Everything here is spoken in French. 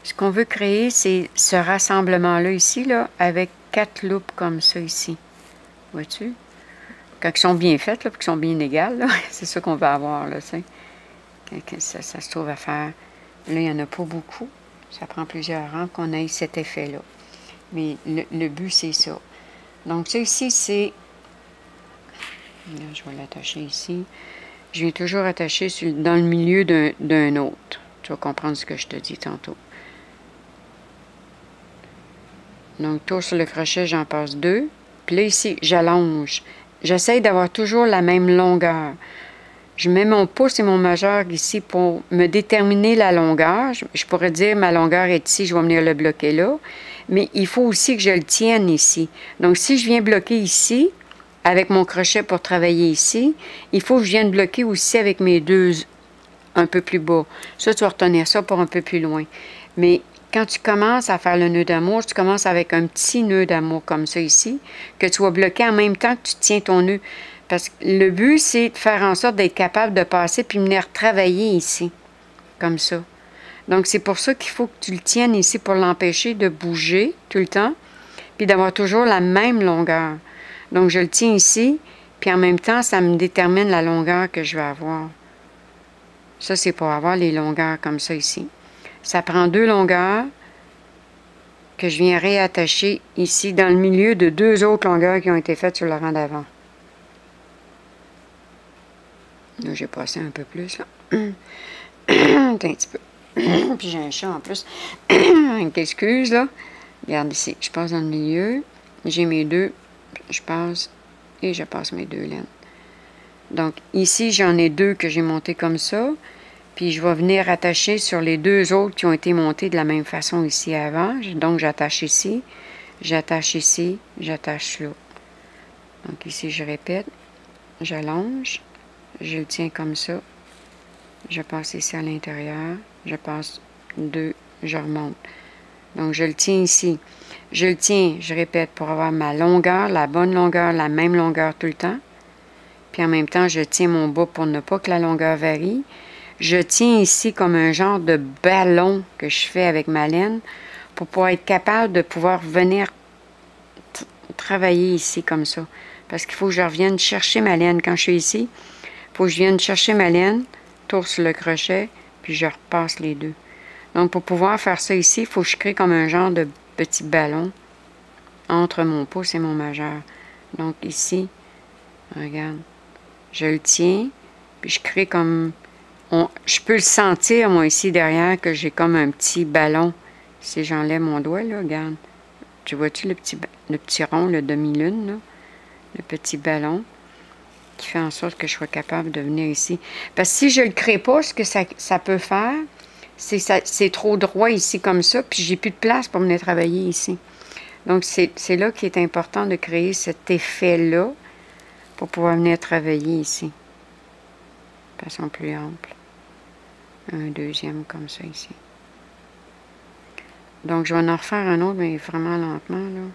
Ce qu'on veut créer, c'est ce rassemblement-là ici, là, avec 4 loupes comme ça ici. Vois-tu? Quand ils sont bien faites, là, puis qu'ils sont bien égales, c'est ça qu'on va avoir, là, tu sais. Quand ça se trouve à faire. Là, il n'y en a pas beaucoup. Ça prend plusieurs rangs qu'on ait cet effet-là. Mais le but, c'est ça. Donc, ça ici, c'est... Là, je vais l'attacher ici. Je viens toujours attacher dans le milieu d'un autre. Tu vas comprendre ce que je te dis tantôt. Donc, tour sur le crochet, j'en passe 2. Puis là, ici, j'allonge. J'essaye d'avoir toujours la même longueur. Je mets mon pouce et mon majeur ici pour me déterminer la longueur. Je pourrais dire ma longueur est ici, je vais venir le bloquer là. Mais il faut aussi que je le tienne ici. Donc, si je viens bloquer ici, avec mon crochet pour travailler ici, il faut que je vienne bloquer aussi avec mes 2 un peu plus bas. Ça, tu vas retenir ça pour un peu plus loin. Mais quand tu commences à faire le nœud d'amour, tu commences avec un petit nœud d'amour comme ça ici, que tu vas bloquer en même temps que tu tiens ton nœud. Parce que le but, c'est de faire en sorte d'être capable de passer puis venir travailler ici, comme ça. Donc, c'est pour ça qu'il faut que tu le tiennes ici pour l'empêcher de bouger tout le temps, puis d'avoir toujours la même longueur. Donc, je le tiens ici, puis en même temps, ça me détermine la longueur que je vais avoir. Ça, c'est pour avoir les longueurs comme ça ici. Ça prend 2 longueurs que je viens réattacher ici dans le milieu de 2 autres longueurs qui ont été faites sur le rang d'avant. Là, j'ai passé un peu plus, là. Un petit peu. Puis j'ai un chat en plus. Excuse, là. Regarde ici. Je passe dans le milieu. J'ai mes 2. Je passe et je passe mes 2 laines. Donc, ici, j'en ai 2 que j'ai montés comme ça. Puis, je vais venir attacher sur les 2 autres qui ont été montés de la même façon ici avant. Donc, j'attache ici, j'attache là. Donc, ici, je répète. J'allonge. Je le tiens comme ça. Je passe ici à l'intérieur. Je passe 2, je remonte. Donc, je le tiens ici. Je le tiens, je répète, pour avoir ma longueur, la bonne longueur, la même longueur tout le temps. Puis en même temps, je tiens mon bas pour ne pas que la longueur varie. Je tiens ici comme un genre de ballon que je fais avec ma laine pour pouvoir être capable de pouvoir venir travailler ici comme ça. Parce qu'il faut que je revienne chercher ma laine. Quand je suis ici, il faut que je vienne chercher ma laine, tour sur le crochet, puis je repasse les 2. Donc, pour pouvoir faire ça ici, il faut que je crée comme un genre de petit ballon entre mon pouce et mon majeur. Donc, ici, regarde, je le tiens, puis je crée comme... je peux le sentir, moi, ici, derrière, que j'ai comme un petit ballon. Si j'enlève mon doigt, là, regarde. Tu vois-tu le petit rond, le demi-lune, là? Le petit ballon qui fait en sorte que je sois capable de venir ici. Parce que si je ne le crée pas, ce que ça peut faire, c'est trop droit ici comme ça, puis j'ai plus de place pour venir travailler ici. Donc, c'est là qu'il est important de créer cet effet-là pour pouvoir venir travailler ici. De façon plus ample. Un deuxième comme ça ici. Donc, je vais en refaire un autre, mais vraiment lentement, là.